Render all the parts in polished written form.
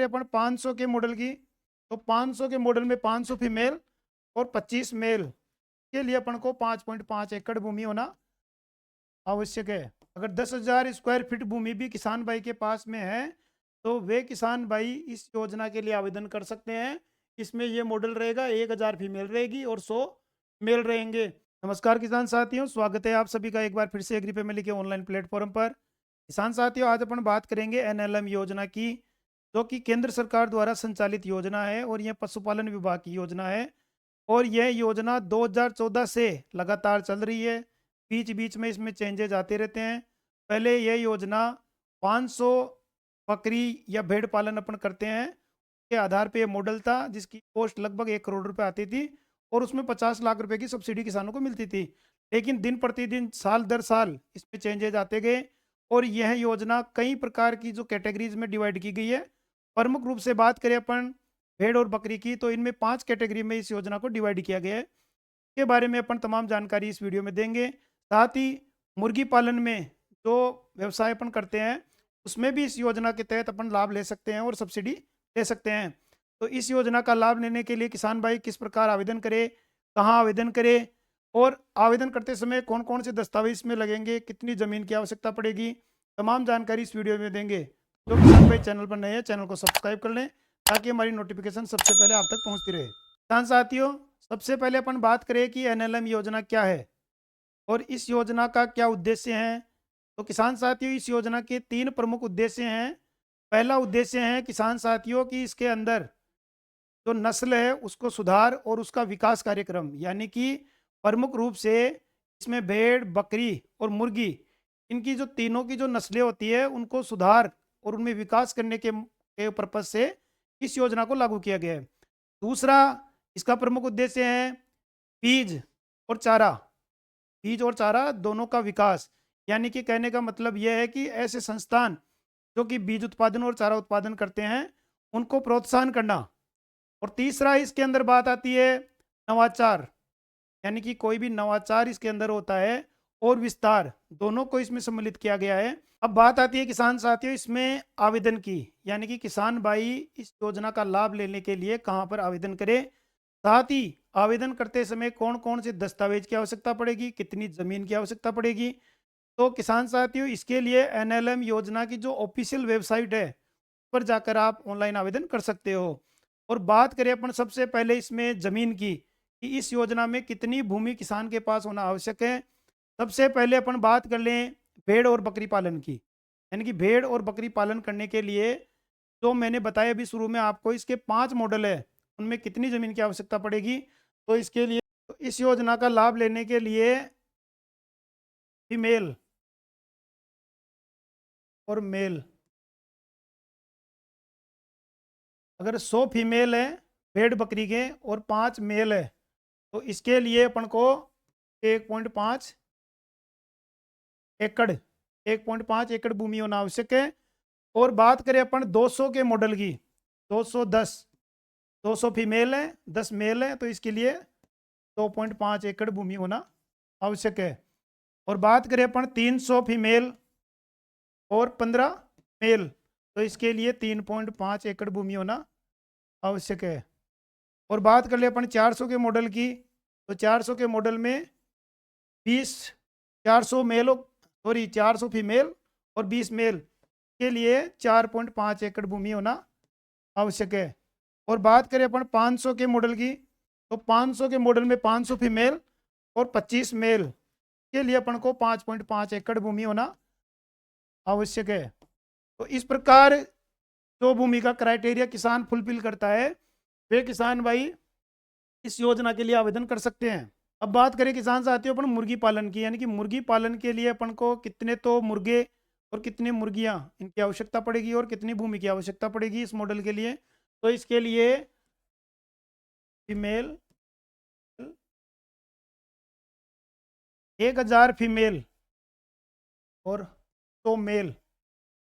करें अपन 500 के मॉडल की, तो 500 के मॉडल में 500 फीमेल और 25 मेल के लिए अपन को 5.5 एकड़ भूमि होना आवश्यक है। अगर 10,000 स्क्वायर फीट भूमि भी किसान भाई के पास में है तो वे किसान भाई इस योजना के लिए आवेदन कर सकते हैं। इसमें ये मॉडल रहेगा, 1,000 फीमेल रहेगी और 100 मेल रहेंगे। नमस्कार किसान साथियों, स्वागत है आप सभी का एक बार फिर से एग्री फैमिली के ऑनलाइन प्लेटफॉर्म पर। किसान साथियों, आज अपन बात करेंगे एनएलएम योजना की, जो कि केंद्र सरकार द्वारा संचालित योजना है और यह पशुपालन विभाग की योजना है। और यह योजना 2014 से लगातार चल रही है। बीच बीच में इसमें चेंजेज आते रहते हैं। पहले यह योजना 500 बकरी या भेड़ पालन अपन करते हैं के आधार पे ये मॉडल था, जिसकी कॉस्ट लगभग 1 करोड़ रुपए आती थी और उसमें 50 लाख रुपए की सब्सिडी किसानों को मिलती थी। लेकिन दिन प्रतिदिन साल दर साल इसमें चेंजेज आते गए और यह योजना कई प्रकार की जो कैटेगरीज में डिवाइड की गई है। प्रमुख रूप से बात करें अपन भेड़ और बकरी की, तो इनमें 5 कैटेगरी में इस योजना को डिवाइड किया गया है। के बारे में अपन तमाम जानकारी इस वीडियो में देंगे। साथ ही मुर्गी पालन में जो व्यवसाय अपन करते हैं उसमें भी इस योजना के तहत अपन लाभ ले सकते हैं और सब्सिडी ले सकते हैं। तो इस योजना का लाभ लेने के लिए किसान भाई किस प्रकार आवेदन करे, कहाँ आवेदन करे और आवेदन करते समय कौन कौन से दस्तावेज में लगेंगे, कितनी ज़मीन की आवश्यकता पड़ेगी, तमाम जानकारी इस वीडियो में देंगे। जो किसान भाई चैनल पर नए हैं, चैनल को सब्सक्राइब कर लें ताकि हमारी नोटिफिकेशन सबसे पहले आप तक पहुँचती रहे। किसान साथियों, सबसे पहले अपन बात करें कि एनएलएम योजना क्या है और इस योजना का क्या उद्देश्य है। तो किसान साथियों, इस योजना के 3 प्रमुख उद्देश्य हैं। पहला उद्देश्य है किसान साथियों की इसके अंदर जो नस्ल है उसको सुधार और उसका विकास कार्यक्रम, यानी कि प्रमुख रूप से इसमें भेड़, बकरी और मुर्गी, इनकी जो तीनों की जो नस्लें होती है उनको सुधार और उनमें विकास करने के पर्पज से इस योजना को लागू किया गया है। दूसरा इसका प्रमुख उद्देश्य है बीज और चारा, बीज और चारा दोनों का विकास, यानी कि कहने का मतलब यह है कि ऐसे संस्थान जो कि बीज उत्पादन और चारा उत्पादन करते हैं उनको प्रोत्साहन करना। और तीसरा इसके अंदर बात आती है नवाचार, यानी कि कोई भी नवाचार इसके अंदर होता है और विस्तार, दोनों को इसमें सम्मिलित किया गया है। अब बात आती है किसान साथियों इसमें आवेदन की, यानी कि किसान भाई इस योजना का लाभ लेने के लिए कहाँ पर आवेदन करें, साथ ही आवेदन करते समय कौन कौन से दस्तावेज की आवश्यकता पड़ेगी, कितनी ज़मीन की आवश्यकता पड़ेगी। तो किसान साथियों, इसके लिए एनएलएम योजना की जो ऑफिशियल वेबसाइट है पर जाकर आप ऑनलाइन आवेदन कर सकते हो। और बात करें अपन सबसे पहले इसमें ज़मीन की कि इस योजना में कितनी भूमि किसान के पास होना आवश्यक है। सबसे पहले अपन बात कर लें भेड़ और बकरी पालन की, यानी कि भेड़ और बकरी पालन करने के लिए जो मैंने बताया अभी शुरू में आपको, इसके 5 मॉडल है, उनमें कितनी ज़मीन की आवश्यकता पड़ेगी। तो इसके लिए तो इस योजना का लाभ लेने के लिए फीमेल और मेल, अगर 100 फीमेल है भेड़ बकरी के और 5 मेल है तो इसके लिए अपन को 1.5 एकड़ 1.5 एकड़ भूमि होना आवश्यक है। और बात करें अपन 200 के मॉडल की, 210, 200 फीमेल है 10 मेल है तो इसके लिए 2.5 एकड़ भूमि होना आवश्यक है। और बात करें अपन 300 फीमेल और 15 मेल तो इसके लिए 3.5 एकड़ भूमि होना आवश्यक है। और बात कर ले अपन 400 के मॉडल की, तो 400 के मॉडल में 20 400 मेल, सॉरी 400 फीमेल और 20 मेल के लिए 4.5 एकड़ भूमि होना आवश्यक है। और बात करें अपन 500 के मॉडल की, तो 500 के मॉडल में 500 फीमेल और 25 मेल के लिए अपन को 5.5 एकड़ भूमि होना आवश्यक है। तो इस प्रकार जो भूमि का क्राइटेरिया किसान फुलफिल करता है वे किसान भाई इस योजना के लिए आवेदन कर सकते हैं। अब बात करें किसान साथियों अपन मुर्गी पालन की, यानी कि मुर्गी पालन के लिए अपन को कितने तो मुर्गे और कितनी मुर्गियां इनकी आवश्यकता पड़ेगी और कितनी भूमि की आवश्यकता पड़ेगी इस मॉडल के लिए। तो इसके लिए फीमेल 1,000 फीमेल और 100 मेल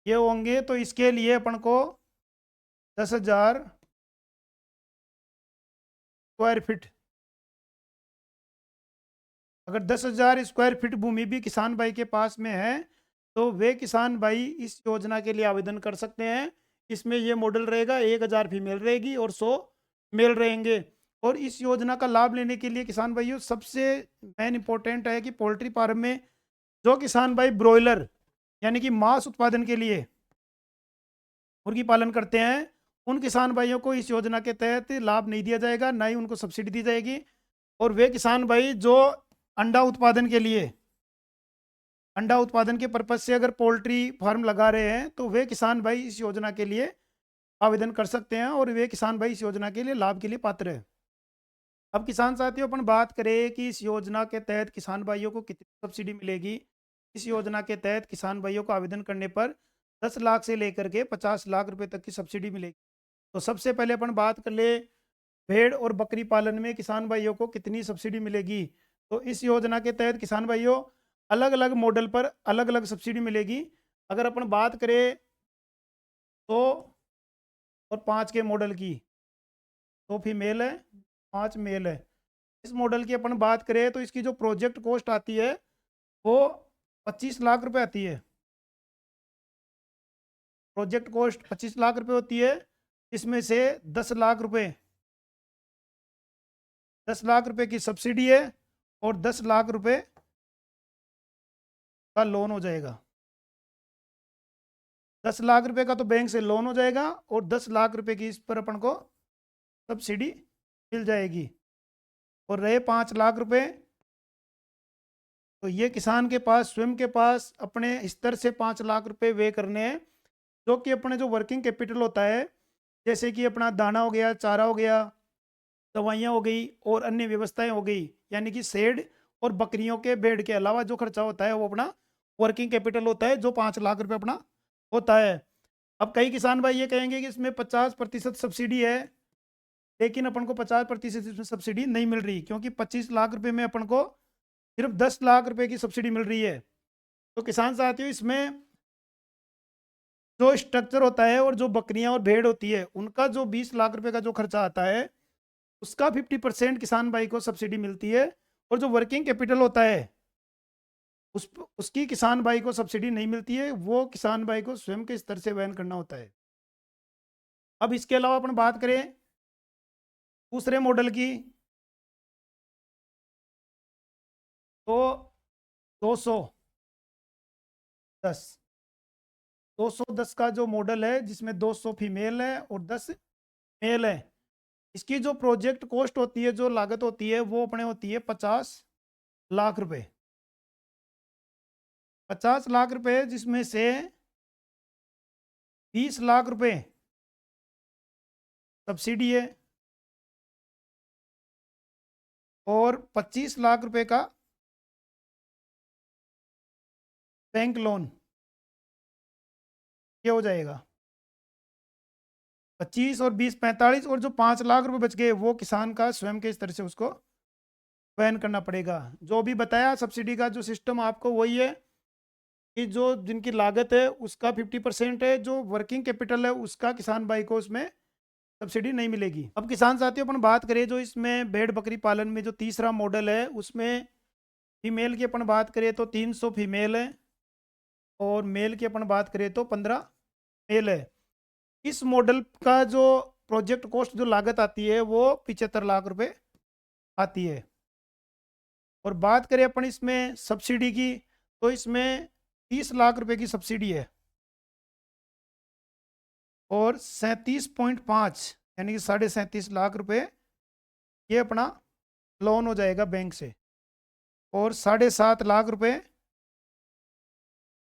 ये होंगे। तो इसके लिए अपन को 10,000 स्क्वायर फीट, अगर 10,000 स्क्वायर फीट भूमि भी किसान भाई के पास में है तो वे किसान भाई इस योजना के लिए आवेदन कर सकते हैं। इसमें ये मॉडल रहेगा, 1000 फीमेल रहेगी और 100 मेल रहेंगे। और इस योजना का लाभ लेने के लिए किसान भाइयों सबसे मेन इंपॉर्टेंट है कि पोल्ट्री फार्म में जो किसान भाई ब्रॉयलर यानी कि मांस उत्पादन के लिए मुर्गी पालन करते हैं, उन किसान भाइयों को इस योजना के तहत लाभ नहीं दिया जाएगा, ना ही उनको सब्सिडी दी जाएगी। और वे किसान भाई जो अंडा उत्पादन के लिए, अंडा उत्पादन के पर्पज से अगर पोल्ट्री फार्म लगा रहे हैं, तो वे किसान भाई इस योजना के लिए आवेदन कर सकते हैं और वे किसान भाई इस योजना के लिए लाभ के लिए पात्र है। अब किसान साथियों अपन बात करें कि इस योजना के तहत किसान भाइयों को कितनी सब्सिडी मिलेगी। इस योजना के तहत किसान भाइयों को आवेदन करने पर 10 लाख से लेकर के 50 लाख रुपए तक की सब्सिडी मिलेगी। तो सबसे पहले अपन बात कर ले भेड़ और बकरी पालन में किसान भाइयों को कितनी सब्सिडी मिलेगी। तो इस योजना के तहत किसान भाइयों अलग अलग मॉडल पर अलग अलग सब्सिडी मिलेगी। अगर अपन बात करें तो और 5 के मॉडल की, तो फीमेल है 5 मेल है। इस मॉडल की अपन बात करें तो इसकी जो प्रोजेक्ट कॉस्ट आती है वो 25 लाख रुपए आती है। प्रोजेक्ट कॉस्ट 25 लाख रुपए होती है। इसमें से 10 लाख रुपए 10 लाख रुपए की सब्सिडी है और 10 लाख रुपए का लोन हो जाएगा। 10 लाख रुपए का तो बैंक से लोन हो जाएगा और 10 लाख रुपए की इस पर अपन को सब्सिडी मिल जाएगी। और रहे 5 लाख रुपए, तो ये किसान के पास स्वयं के पास अपने स्तर से 5 लाख रुपए वे करने हैं, जो कि अपने जो वर्किंग कैपिटल होता है, जैसे कि अपना दाना हो गया, चारा हो गया, दवाइयाँ हो गई और अन्य व्यवस्थाएं हो गई, यानी कि शेड और बकरियों के बेड के अलावा जो खर्चा होता है वो अपना वर्किंग कैपिटल होता है, जो 5 लाख रुपए अपना होता है। अब कई किसान भाई ये कहेंगे कि इसमें 50% सब्सिडी है, लेकिन अपन को 50% इसमें सब्सिडी नहीं मिल रही, क्योंकि 25 लाख रुपए में अपन को सिर्फ 10 लाख रुपए की सब्सिडी मिल रही है। तो किसान साथियों इसमें जो स्ट्रक्चर होता है और जो बकरियां और भेड़ होती है, उनका जो 20 लाख रुपए का जो खर्चा आता है, उसका 50% किसान भाई को सब्सिडी मिलती है। और जो वर्किंग कैपिटल होता है उसकी किसान भाई को सब्सिडी नहीं मिलती है, वो किसान भाई को स्वयं के स्तर से वहन करना होता है। अब इसके अलावा अपन बात करें दूसरे मॉडल की, तो 210 का जो मॉडल है, जिसमें 200 फीमेल है और 10 मेल है, इसकी जो प्रोजेक्ट कॉस्ट होती है, जो लागत होती है, वो अपने होती है 50 लाख रुपए। 50 लाख रुपए, जिसमें से 20 लाख रुपए सब्सिडी है और 25 लाख रुपए का बैंक लोन, ये हो जाएगा 25 और 20 45, और जो 5 लाख रुपए बच गए वो किसान का स्वयं के स्तर से उसको वहन करना पड़ेगा। जो भी बताया सब्सिडी का जो सिस्टम आपको वही है कि जो जिनकी लागत है उसका 50% है, जो वर्किंग कैपिटल है उसका किसान भाई को उसमें सब्सिडी नहीं मिलेगी। अब किसान साथियों अपन बात करें जो इसमें भेड़ बकरी पालन में जो तीसरा मॉडल है, उसमें फीमेल की अपन बात करें तो 300 फीमेल है और मेल की अपन बात करें तो 15 मेल है। इस मॉडल का जो प्रोजेक्ट कॉस्ट जो लागत आती है वो 75 लाख रुपए आती है। और बात करें अपन इसमें सब्सिडी की, तो इसमें 30 लाख रुपए की सब्सिडी है और 37.5 यानी कि 37.5 लाख रुपए ये अपना लोन हो जाएगा बैंक से, और 7.5 लाख रुपए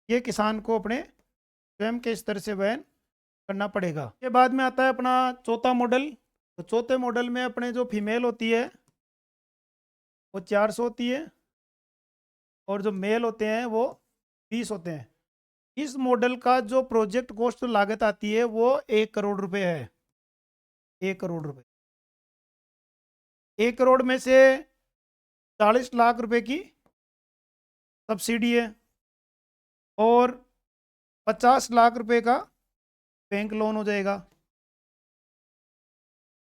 ये किसान को अपने स्वयं के स्तर से वहन करना पड़ेगा। के बाद में आता है अपना चौथा मॉडल। तो चौथे मॉडल में अपने जो फीमेल होती है वो 400 होती है और जो मेल होते हैं वो 20 होते हैं। इस मॉडल का जो प्रोजेक्ट कॉस्ट जो लागत आती है वो 1 करोड़ रुपए है। 1 करोड़ रुपए, 1 करोड़ में से 40 लाख रुपए की सब्सिडी है और 50 लाख रुपए का बैंक लोन हो जाएगा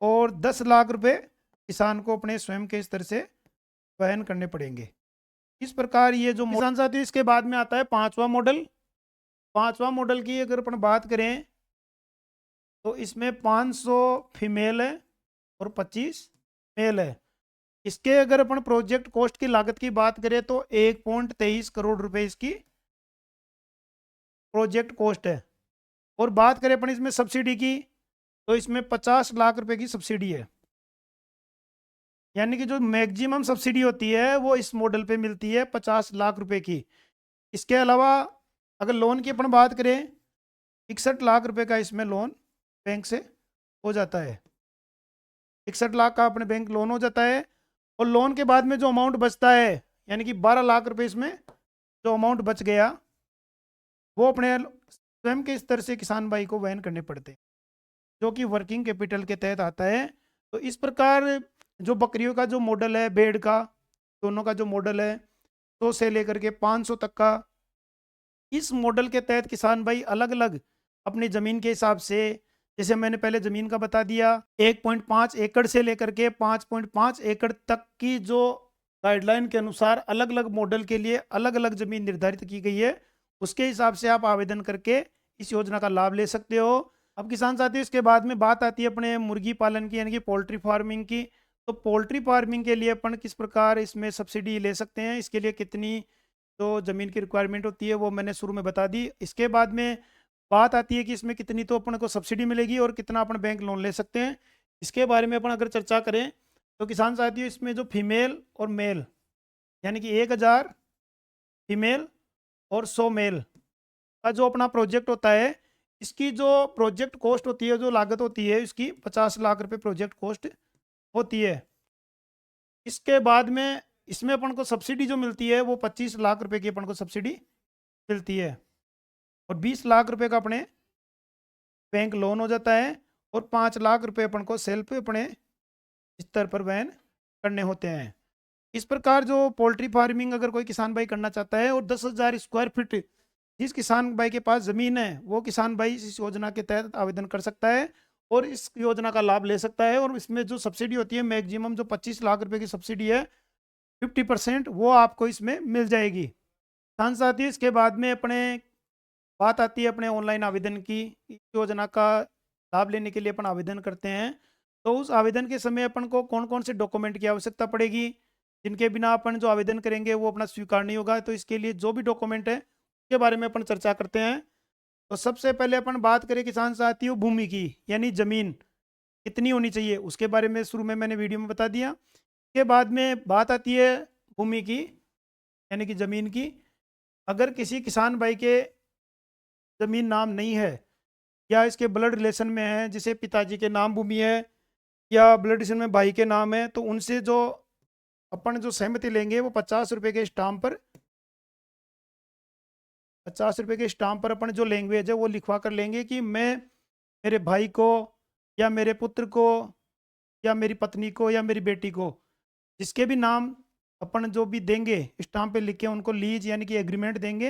और 10 लाख रुपए किसान को अपने स्वयं के स्तर से वहन करने पड़ेंगे। इस प्रकार ये जो किसान साथी, इसके बाद में आता है 5वां मॉडल। 5वां मॉडल की अगर अपन बात करें तो इसमें 500 फीमेल है और 25 मेल है। इसके अगर अपन प्रोजेक्ट कॉस्ट की लागत की बात करें तो 1.23 करोड़ रुपए इसकी प्रोजेक्ट कॉस्ट है। और बात करें अपन इसमें सब्सिडी की तो इसमें 50 लाख रुपए की सब्सिडी है। यानी कि जो मैक्सिमम सब्सिडी होती है वो इस मॉडल पे मिलती है 50 लाख रुपए की। इसके अलावा अगर लोन की अपन बात करें 61 लाख रुपए का इसमें लोन बैंक से हो जाता है। 61 लाख का अपने बैंक लोन हो जाता है। और लोन के बाद में जो अमाउंट बचता है यानी कि 12 लाख रुपए इसमें जो अमाउंट बच गया वो अपने स्वयं के स्तर से किसान भाई को वहन करने पड़ते हैं, जो कि वर्किंग कैपिटल के तहत आता है। तो इस प्रकार जो बकरियों का जो मॉडल है, भेड़ का, दोनों का जो मॉडल है 100 से लेकर के 500 तक का, इस मॉडल के तहत किसान भाई अलग अलग अपनी ज़मीन के हिसाब से, जैसे मैंने पहले ज़मीन का बता दिया 1.5 एकड़ से लेकर के 5.5 एकड़ तक की जो गाइडलाइन के अनुसार अलग अलग मॉडल के लिए अलग अलग ज़मीन निर्धारित की गई है, उसके हिसाब से आप आवेदन करके इस योजना का लाभ ले सकते हो। अब किसान साथियों इसके बाद में बात आती है अपने मुर्गी पालन की यानी कि पोल्ट्री फार्मिंग की। तो पोल्ट्री फार्मिंग के लिए अपन किस प्रकार इसमें सब्सिडी ले सकते हैं, इसके लिए कितनी जो ज़मीन की रिक्वायरमेंट होती है वो मैंने शुरू में बता दी। इसके बाद में बात आती है कि इसमें कितनी तो अपन को सब्सिडी मिलेगी और कितना अपन बैंक लोन ले सकते हैं। इसके बारे में अपन अगर चर्चा करें तो किसान साथियों इसमें जो फीमेल और मेल यानी कि 1000 फीमेल और 100 मेल का जो अपना प्रोजेक्ट होता है, इसकी जो प्रोजेक्ट कॉस्ट होती है, जो लागत होती है इसकी 50 लाख रुपए प्रोजेक्ट कॉस्ट होती है। इसके बाद में इसमें अपन को सब्सिडी जो मिलती है वो 25 लाख रुपए की अपन को सब्सिडी मिलती है और 20 लाख रुपए का अपने बैंक लोन हो जाता है और 5 लाख रुपए अपन को सेल्फ अपने स्तर पर वहन करने होते हैं। इस प्रकार जो पोल्ट्री फार्मिंग अगर कोई किसान भाई करना चाहता है और 10,000 स्क्वायर फीट जिस किसान भाई के पास ज़मीन है वो किसान भाई इस योजना के तहत आवेदन कर सकता है और इस योजना का लाभ ले सकता है। और इसमें जो सब्सिडी होती है मैक्सिमम जो 25 लाख रुपए की सब्सिडी है 50% वो आपको इसमें मिल जाएगी। साथ साथ ही इसके बाद में अपने बात आती है अपने ऑनलाइन आवेदन की। इस योजना का लाभ लेने के लिए अपन आवेदन करते हैं तो उस आवेदन के समय अपन को कौन कौन से डॉक्यूमेंट की आवश्यकता पड़ेगी, जिनके बिना अपन जो आवेदन करेंगे वो अपना स्वीकार नहीं होगा। तो इसके लिए जो भी डॉक्यूमेंट है उसके बारे में अपन चर्चा करते हैं। तो सबसे पहले अपन बात करें किसान साथियों भूमि की, यानी ज़मीन कितनी होनी चाहिए उसके बारे में शुरू में मैंने वीडियो में बता दिया। उसके बाद में बात आती है भूमि की यानी कि ज़मीन की। अगर किसी किसान भाई के ज़मीन नाम नहीं है या इसके ब्लड रिलेशन में है, जिसे पिताजी के नाम भूमि है या ब्लड रिलेशन में भाई के नाम है, तो उनसे जो अपन जो सहमति लेंगे वो 50 रुपये के स्टाम्प पर 50 रुपये के स्टाम्प पर अपन जो लैंग्वेज है वो लिखवा कर लेंगे कि मैं मेरे भाई को या मेरे पुत्र को या मेरी पत्नी को या मेरी बेटी को जिसके भी नाम अपन जो भी देंगे स्टाम्प पे लिख के उनको लीज यानी कि एग्रीमेंट देंगे,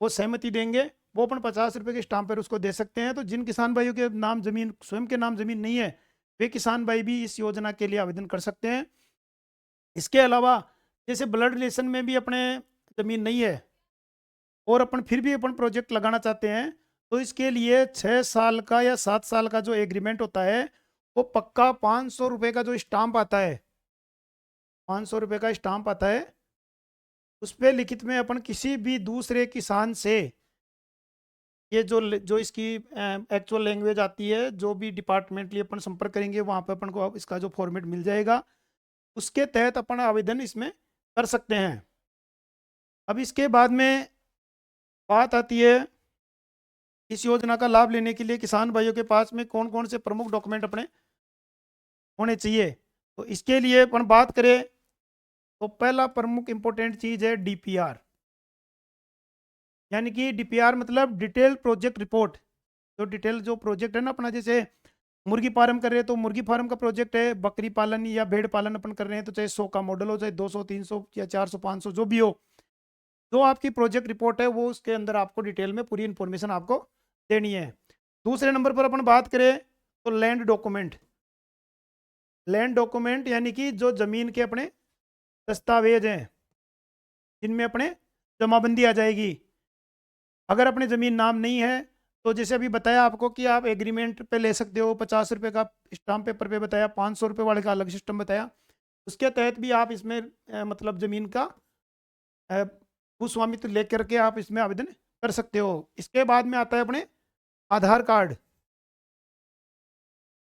वो सहमति देंगे, वो अपन 50 रुपये के स्टाम्प पर उसको दे सकते हैं। तो जिन किसान भाइयों के नाम ज़मीन स्वयं के नाम ज़मीन नहीं है वे किसान भाई भी इस योजना के लिए आवेदन कर सकते हैं। इसके अलावा जैसे ब्लड रिलेशन में भी अपने ज़मीन नहीं है और अपन फिर भी अपन प्रोजेक्ट लगाना चाहते हैं तो इसके लिए 6 साल का या 7 साल का जो एग्रीमेंट होता है वो पक्का 500 रुपये का जो स्टाम्प आता है, 500 रुपये का स्टाम्प आता है, उस पर लिखित में अपन किसी भी दूसरे किसान से ये जो इसकी एक्चुअल लैंग्वेज आती है, जो भी डिपार्टमेंटली अपन संपर्क करेंगे वहाँ पर अपन को इसका जो फॉर्मेट मिल जाएगा, उसके तहत अपन आवेदन इसमें कर सकते हैं। अब इसके बाद में बात आती है इस योजना का लाभ लेने के लिए किसान भाइयों के पास में कौन कौन से प्रमुख डॉक्यूमेंट अपने होने चाहिए। तो इसके लिए अपन बात करें तो पहला प्रमुख इंपॉर्टेंट चीज़ है डीपीआर, यानी कि डीपीआर मतलब डिटेल प्रोजेक्ट रिपोर्ट। जो डिटेल जो प्रोजेक्ट है ना अपना, जैसे मुर्गी फार्म कर रहे हैं तो मुर्गी फार्म का प्रोजेक्ट है, बकरी पालन या भेड़ पालन अपन कर रहे हैं तो चाहे 100 का मॉडल हो, चाहे 200 300 या 400 500 जो भी हो, जो आपकी प्रोजेक्ट रिपोर्ट है वो उसके अंदर आपको डिटेल में पूरी इन्फॉर्मेशन आपको देनी है। दूसरे नंबर पर अपन बात करें तो लैंड डॉक्यूमेंट। लैंड डॉक्यूमेंट यानी कि जो ज़मीन के अपने दस्तावेज हैं जिनमें अपने जमाबंदी आ जाएगी। अगर अपने ज़मीन नाम नहीं है तो जैसे अभी बताया आपको कि आप एग्रीमेंट पे ले सकते हो, 50 रुपये का स्टाम्प पेपर पे बताया, 500 रुपये वाले का अलग सिस्टम बताया। उसके तहत भी आप इसमें मतलब ज़मीन का भूस्वामित्व लेकर के आप इसमें आवेदन कर सकते हो। इसके बाद में आता है अपने आधार कार्ड।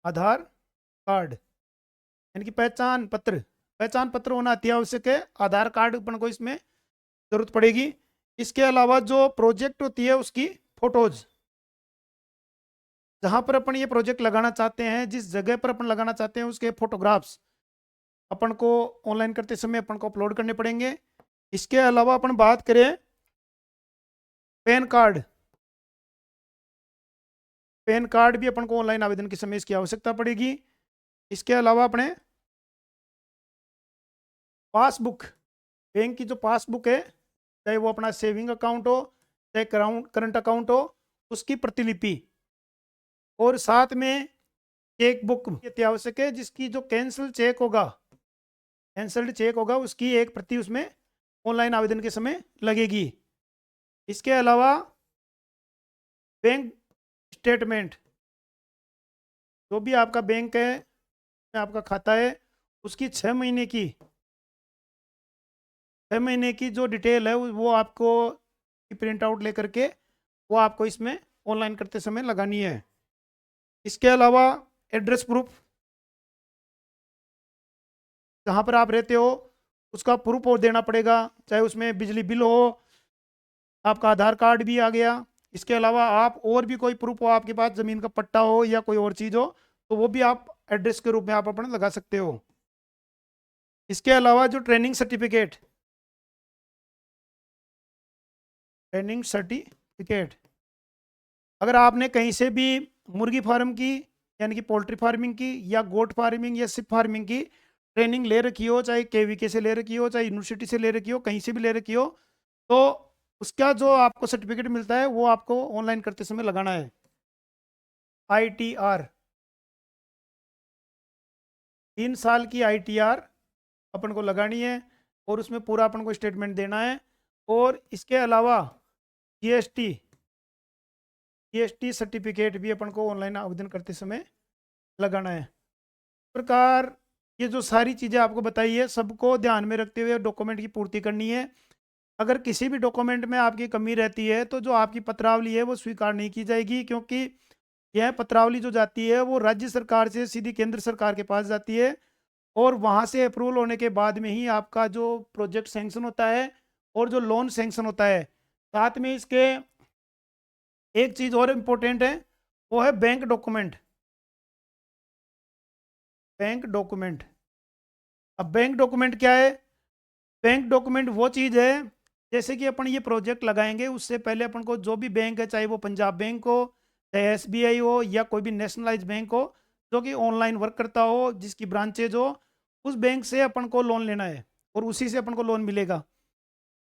आधार कार्ड यानी कि पहचान पत्र होना अति आवश्यक है। आधार कार्ड अपन को इसमें जरूरत पड़ेगी। इसके अलावा जो प्रोजेक्ट होती है उसकी फोटोज, जहां पर अपन ये प्रोजेक्ट लगाना चाहते हैं, जिस जगह पर अपन लगाना चाहते हैं, उसके फोटोग्राफ्स अपन को ऑनलाइन करते समय अपन को अपलोड करने पड़ेंगे। इसके अलावा अपन बात करें पैन कार्ड, पैन कार्ड भी अपन को ऑनलाइन आवेदन के समय इसकी आवश्यकता पड़ेगी। इसके अलावा अपने पासबुक, बैंक की जो पासबुक है, चाहे वो अपना सेविंग अकाउंट हो चाहे करंट अकाउंट हो, उसकी प्रतिलिपि, और साथ में चेक बुक अति आवश्यक है, जिसकी जो कैंसिल्ड चेक होगा उसकी एक प्रति उसमें ऑनलाइन आवेदन के समय लगेगी। इसके अलावा बैंक स्टेटमेंट, जो भी आपका बैंक है, आपका खाता है, उसकी 6 महीने की जो डिटेल है वो आपको प्रिंट आउट लेकर के वो आपको इसमें ऑनलाइन करते समय लगानी है। इसके अलावा एड्रेस प्रूफ, जहाँ पर आप रहते हो उसका प्रूफ और देना पड़ेगा, चाहे उसमें बिजली बिल हो, आपका आधार कार्ड भी आ गया। इसके अलावा आप और भी कोई प्रूफ हो, आपके पास ज़मीन का पट्टा हो या कोई और चीज़ हो, तो वो भी आप एड्रेस के रूप में आप अपना लगा सकते हो। इसके अलावा जो ट्रेनिंग सर्टिफिकेट, अगर आपने कहीं से भी मुर्गी फार्म की यानी कि पोल्ट्री फार्मिंग की या गोट फार्मिंग या सिप फार्मिंग की ट्रेनिंग ले रखी हो, चाहे केवीके से ले रखी हो, चाहे यूनिवर्सिटी से ले रखी हो, कहीं से भी ले रखी हो, तो उसका जो आपको सर्टिफिकेट मिलता है वो आपको ऑनलाइन करते समय लगाना है। ITR, 3 साल की ITR अपन को लगानी है और उसमें पूरा अपन को स्टेटमेंट देना है। और इसके अलावा GST सर्टिफिकेट भी अपन को ऑनलाइन आवेदन करते समय लगाना है। इस प्रकार ये जो सारी चीज़ें आपको बताई है, सबको ध्यान में रखते हुए डॉक्यूमेंट की पूर्ति करनी है। अगर किसी भी डॉक्यूमेंट में आपकी कमी रहती है तो जो आपकी पत्रावली है वो स्वीकार नहीं की जाएगी, क्योंकि यह पत्रावली जो जाती है वो राज्य सरकार से सीधी केंद्र सरकार के पास जाती है, और वहाँ से अप्रूवल होने के बाद में ही आपका जो प्रोजेक्ट सैंक्शन होता है और जो लोन सैंक्शन होता है। साथ में इसके एक चीज़ और इम्पोर्टेंट है, वो है बैंक डॉक्यूमेंट। अब बैंक डॉक्यूमेंट क्या है? बैंक डॉक्यूमेंट वो चीज़ है, जैसे कि अपन ये प्रोजेक्ट लगाएंगे उससे पहले अपन को जो भी बैंक है, चाहे वो पंजाब बैंक हो, चाहे SBI हो, या कोई भी नेशनलाइज बैंक हो जो कि ऑनलाइन वर्क करता हो, जिसकी ब्रांचेज हो, उस बैंक से अपन को लोन लेना है और उसी से अपन को लोन मिलेगा।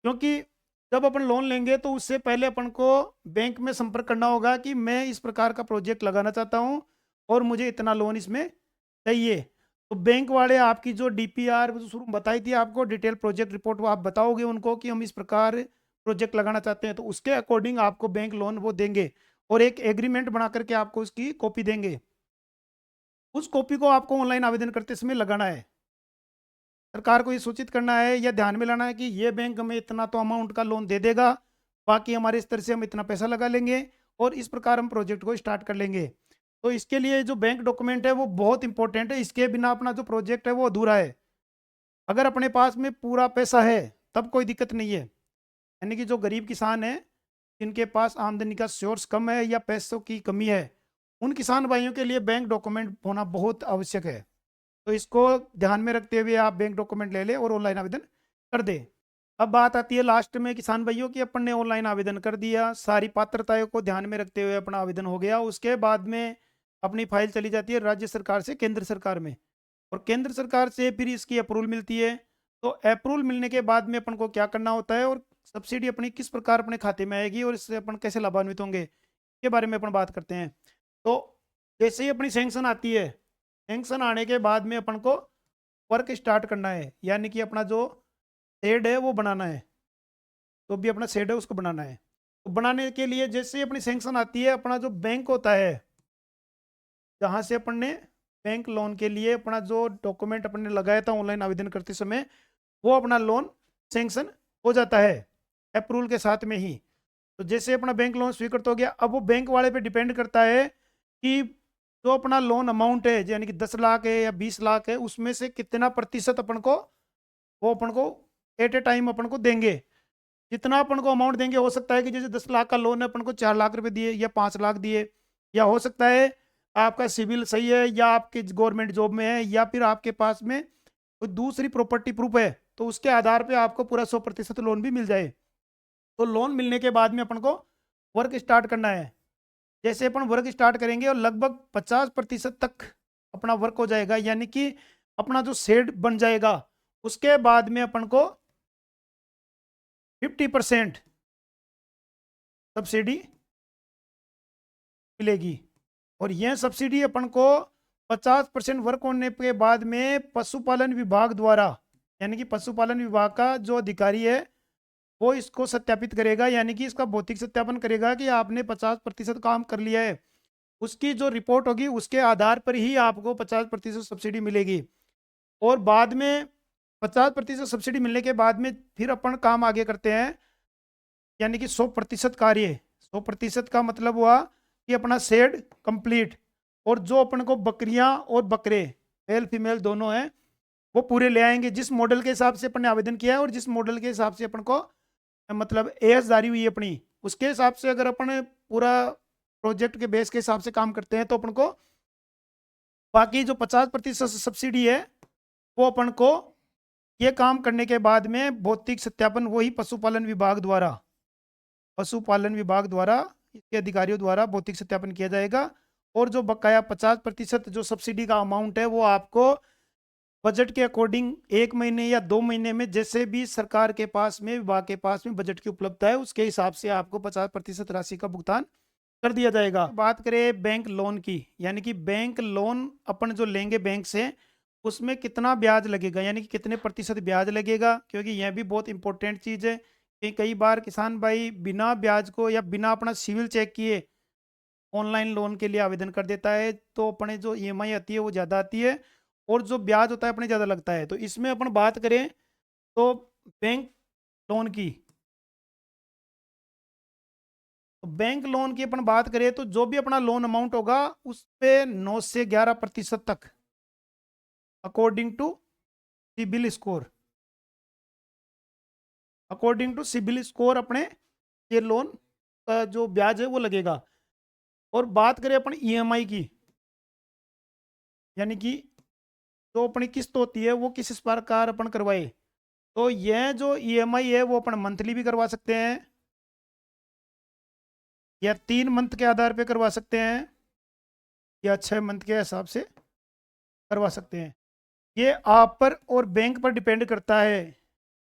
क्योंकि जब अपन लोन लेंगे तो उससे पहले अपन को बैंक में संपर्क करना होगा कि मैं इस प्रकार का प्रोजेक्ट लगाना चाहता हूँ और मुझे इतना लोन इसमें चाहिए। तो बैंक वाले आपकी जो DPR शुरू में बताई थी आपको, डिटेल प्रोजेक्ट रिपोर्ट, वो आप बताओगे उनको कि हम इस प्रकार प्रोजेक्ट लगाना चाहते हैं, तो उसके अकॉर्डिंग आपको बैंक लोन वो देंगे और एक एग्रीमेंट बना करके आपको उसकी कॉपी देंगे। उस कॉपी को आपको ऑनलाइन आवेदन करते समय लगाना है। सरकार को ये सूचित करना है या ध्यान में लाना है कि ये बैंक हमें इतना तो अमाउंट का लोन दे देगा, बाकी हमारे स्तर से हम इतना पैसा लगा लेंगे और इस प्रकार हम प्रोजेक्ट को स्टार्ट कर लेंगे। तो इसके लिए जो बैंक डॉक्यूमेंट है वो बहुत इंपॉर्टेंट है। इसके बिना अपना जो प्रोजेक्ट है वो अधूरा है। अगर अपने पास में पूरा पैसा है तब कोई दिक्कत नहीं है, यानी कि जो गरीब किसान है, जिनके पास आमदनी का सोर्स कम है या पैसों की कमी है, उन किसान भाइयों के लिए बैंक डॉक्यूमेंट होना बहुत आवश्यक है। तो इसको ध्यान में रखते हुए आप बैंक डॉक्यूमेंट ले लें और ऑनलाइन आवेदन कर दें। अब बात आती है लास्ट में किसान भाइयों की, अपन ने ऑनलाइन आवेदन कर दिया, सारी पात्रताओं को ध्यान में रखते हुए अपना आवेदन हो गया, उसके बाद में अपनी फाइल चली जाती है राज्य सरकार से केंद्र सरकार में, और केंद्र सरकार से फिर इसकी अप्रूवल मिलती है। तो अप्रूवल मिलने के बाद में अपन को क्या करना होता है और सब्सिडी अपनी किस प्रकार अपने खाते में आएगी और इससे अपन कैसे लाभान्वित होंगे, के बारे में अपन बात करते हैं। तो जैसे ही अपनी सैंक्शन आती है, सैंक्शन आने के बाद में अपन को वर्क स्टार्ट करना है, यानी कि अपना जो शेड है वो बनाना है, तो भी अपना शेड है उसको बनाना है। तो बनाने के लिए जैसे ही अपनी सैंक्शन आती है, अपना जो बैंक होता है जहाँ से अपन ने बैंक लोन के लिए अपना जो डॉक्यूमेंट अपन ने लगाया था ऑनलाइन आवेदन करते समय, वो अपना लोन सैंक्शन हो जाता है अप्रूवल के साथ में ही। तो जैसे अपना बैंक लोन स्वीकृत हो गया, अब वो बैंक वाले पे डिपेंड करता है कि जो अपना लोन अमाउंट है, यानी कि 10 लाख है या 20 लाख है, उसमें से कितना प्रतिशत अपन को वो अपन को एट ए टाइम अपन को देंगे। जितना अपन को अमाउंट देंगे, हो सकता है कि जैसे 10 लाख का लोन है, अपन को 4 लाख रुपए दिए या 5 लाख दिए, या हो सकता है आपका सिविल सही है या आपके गवर्नमेंट जॉब में है या फिर आपके पास में कोई दूसरी प्रॉपर्टी प्रूफ है, तो उसके आधार पे आपको पूरा 100% लोन भी मिल जाए। तो लोन मिलने के बाद में अपन को वर्क स्टार्ट करना है। जैसे अपन वर्क स्टार्ट करेंगे और लगभग 50% तक अपना वर्क हो जाएगा, यानी कि अपना जो शेड बन जाएगा, उसके बाद में अपन को 50% सब्सिडी मिलेगी। और यह सब्सिडी अपन को 50% वर्क होने के बाद में पशुपालन विभाग द्वारा, यानी कि पशुपालन विभाग का जो अधिकारी है वो इसको सत्यापित करेगा, यानी कि इसका भौतिक सत्यापन करेगा कि आपने 50% काम कर लिया है। उसकी जो रिपोर्ट होगी उसके आधार पर ही आपको 50% सब्सिडी मिलेगी। और बाद में 50% सब्सिडी मिलने के बाद में फिर अपन काम आगे करते हैं, यानी कि 100% कार्य। 100% का मतलब हुआ कि अपना शेड कंप्लीट, और जो अपन को बकरियां और बकरे मेल फीमेल दोनों हैं वो पूरे ले आएंगे, जिस मॉडल के हिसाब से अपन ने आवेदन किया है और जिस मॉडल के हिसाब से अपन को मतलब एएस जारी हुई है अपनी, उसके हिसाब से अगर अपन पूरा प्रोजेक्ट के बेस के हिसाब से काम करते हैं तो अपन को बाकी जो 50% सब्सिडी है वो अपन को ये काम करने के बाद में भौतिक सत्यापन वही पशुपालन विभाग द्वारा इसके अधिकारियों द्वारा भौतिक सत्यापन किया जाएगा। और जो बकाया 50% जो सब्सिडी का अमाउंट है वो आपको बजट के अकॉर्डिंग 1 महीने या 2 महीने में, जैसे भी सरकार के पास में विभाग के पास में बजट की उपलब्धता है, उसके हिसाब से आपको 50% राशि का भुगतान कर दिया जाएगा। बात करें बैंक लोन की, यानी कि बैंक लोन अपन जो लेंगे बैंक से, उसमें कितना ब्याज लगेगा, यानी कि कितने प्रतिशत ब्याज लगेगा, क्योंकि यह भी बहुत इंपॉर्टेंट चीज़ है कि कई बार किसान भाई बिना ब्याज को या बिना अपना सिविल चेक किए ऑनलाइन लोन के लिए आवेदन कर देता है, तो अपने जो ईएमआई आती है वो ज़्यादा आती है और जो ब्याज होता है अपने ज़्यादा लगता है। तो इसमें अपन बात करें तो बैंक लोन की, तो बैंक लोन की अपन बात करें तो जो भी अपना लोन अमाउंट होगा उस पे 9 से 11% तक अकॉर्डिंग टू सिबिल स्कोर, अपने ये लोन का जो ब्याज है वो लगेगा। और बात करें अपन ईएमआई की, यानी कि जो अपनी किस्त होती है वो किस प्रकार अपन करवाए, तो यह जो ईएमआई है वो अपन मंथली भी करवा सकते हैं या 3 मंथ के आधार पे करवा सकते हैं या 6 मंथ के हिसाब से करवा सकते हैं। ये आप पर और बैंक पर डिपेंड करता है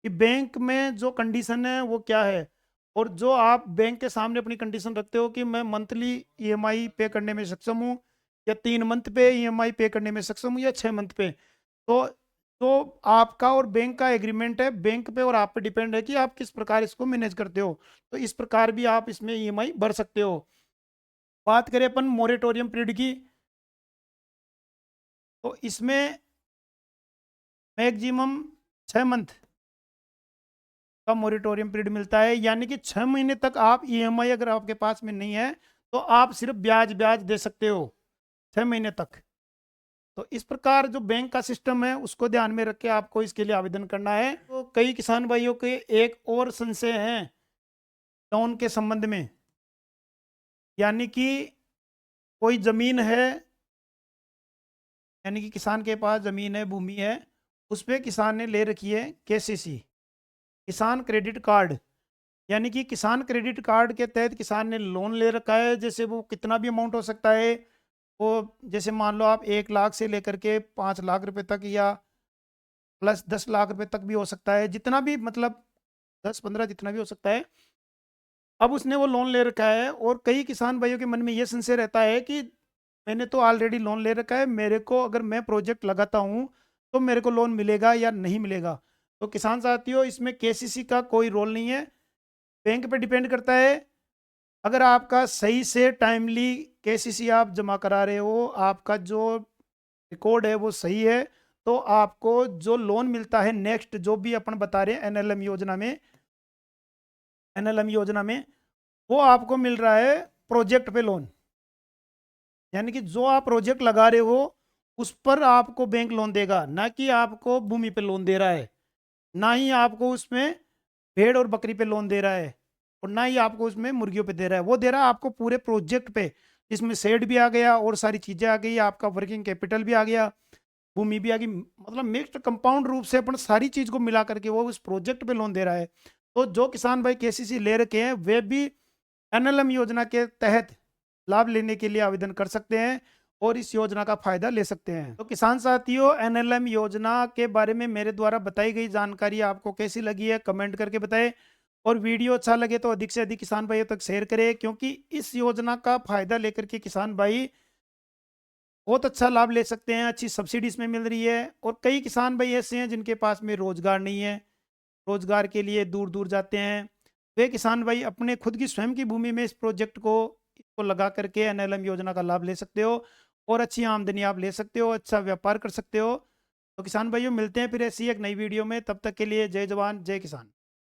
कि बैंक में जो कंडीशन है वो क्या है, और जो आप बैंक के सामने अपनी कंडीशन रखते हो कि मैं मंथली ईएमआई पे करने में सक्षम हूँ या 3 मंथ पे ईएमआई पे करने में सक्षम हूँ या 6 मंथ पे, तो आपका और बैंक का एग्रीमेंट है, बैंक पे और आप पे डिपेंड है कि आप किस प्रकार इसको मैनेज करते हो। तो इस प्रकार भी आप इसमें ईएमआई भर सकते हो। बात करें अपन मोरेटोरियम पीरियड की, तो इसमें मैक्सिमम 6 मंथ का मोरेटोरियम पीरियड मिलता है, यानी कि 6 महीने तक आप ईएमआई अगर आपके पास में नहीं है तो आप सिर्फ ब्याज दे सकते हो 6 महीने तक। तो इस प्रकार जो बैंक का सिस्टम है उसको ध्यान में रख के आपको इसके लिए आवेदन करना है। तो कई किसान भाइयों के एक और संशय है लोन के संबंध में, यानी कि कोई जमीन है, यानी कि किसान के पास जमीन है, भूमि है, उस पर किसान ने ले रखी है केसीसी, किसान क्रेडिट कार्ड, यानी कि किसान क्रेडिट कार्ड के तहत किसान ने लोन ले रखा है। जैसे वो कितना भी अमाउंट हो सकता है, वो जैसे मान लो आप 1 लाख से लेकर के 5 लाख रुपए तक या प्लस 10 लाख रुपए तक भी हो सकता है, जितना भी मतलब 10-15 जितना भी हो सकता है। अब उसने वो लोन ले रखा है और कई किसान भाइयों के मन में ये संशय रहता है कि मैंने तो ऑलरेडी लोन ले रखा है, मेरे को अगर मैं प्रोजेक्ट लगाता हूँ तो मेरे को लोन मिलेगा या नहीं मिलेगा। तो किसान साथियों, इसमें केसीसी का कोई रोल नहीं है, बैंक पे डिपेंड करता है अगर आपका सही से टाइमली केसीसी आप जमा करा रहे हो, आपका जो रिकॉर्ड है वो सही है, तो आपको जो लोन मिलता है नेक्स्ट जो भी अपन बता रहे हैं एनएलएम योजना में, एनएलएम योजना में वो आपको मिल रहा है प्रोजेक्ट पे लोन। यानी कि जो आप प्रोजेक्ट लगा रहे हो उस पर आपको बैंक लोन देगा, ना कि आपको भूमि पे लोन दे रहा है, ना ही आपको उसमें भेड़ और बकरी पे लोन दे रहा है, और ना ही आपको उसमें मुर्गियों पे दे रहा है। वो दे रहा है आपको पूरे प्रोजेक्ट पे, जिसमें शेड भी आ गया और सारी चीज़ें आ गई, आपका वर्किंग कैपिटल भी आ गया, भूमि भी आ गई, मतलब मिक्स्ड कंपाउंड रूप से अपन सारी चीज़ को मिला करके वो उस प्रोजेक्ट पे लोन दे रहा है। तो जो किसान भाई केसीसी ले रखे हैं वे भी एनएलएम योजना के तहत लाभ लेने के लिए आवेदन कर सकते हैं और इस योजना का फायदा ले सकते हैं। तो किसान साथियों, एनएलएम योजना के बारे में मेरे द्वारा बताई गई जानकारी आपको कैसी लगी है कमेंट करके बताएं, और वीडियो अच्छा लगे तो अधिक से अधिक किसान भाइयों तक शेयर करें, क्योंकि इस योजना का फायदा लेकर के किसान भाई बहुत अच्छा लाभ ले सकते हैं, अच्छी सब्सिडी इसमें मिल रही है। और कई किसान भाई ऐसे हैं जिनके पास में रोजगार नहीं है, रोजगार के लिए दूर दूर जाते हैं, वे किसान भाई अपने खुद की स्वयं की भूमि में इस प्रोजेक्ट को इसको लगा करके एनएलएम योजना का लाभ ले सकते हो और अच्छी आमदनी आप ले सकते हो, अच्छा व्यापार कर सकते हो। तो किसान भाइयों, मिलते हैं फिर ऐसी एक नई वीडियो में, तब तक के लिए जय जवान जय किसान।